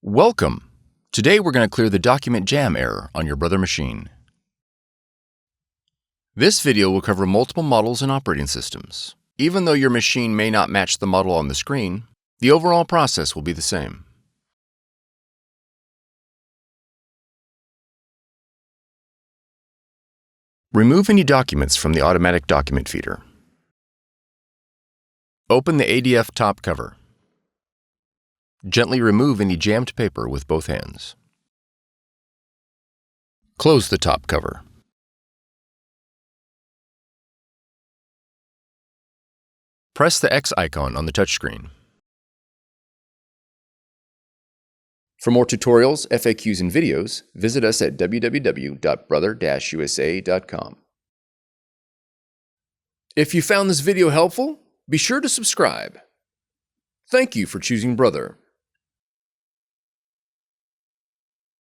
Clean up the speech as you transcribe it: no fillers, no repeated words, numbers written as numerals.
Welcome! Today we're going to clear the document jam error on your Brother machine. This video will cover multiple models and operating systems. Even though your machine may not match the model on the screen, the overall process will be the same. Remove any documents from the automatic document feeder. Open the ADF top cover. Gently remove any jammed paper with both hands. Close the top cover. Press the X icon on the touchscreen. For more tutorials, FAQs, and videos, visit us at www.brother-usa.com. If you found this video helpful, be sure to subscribe. Thank you for choosing Brother.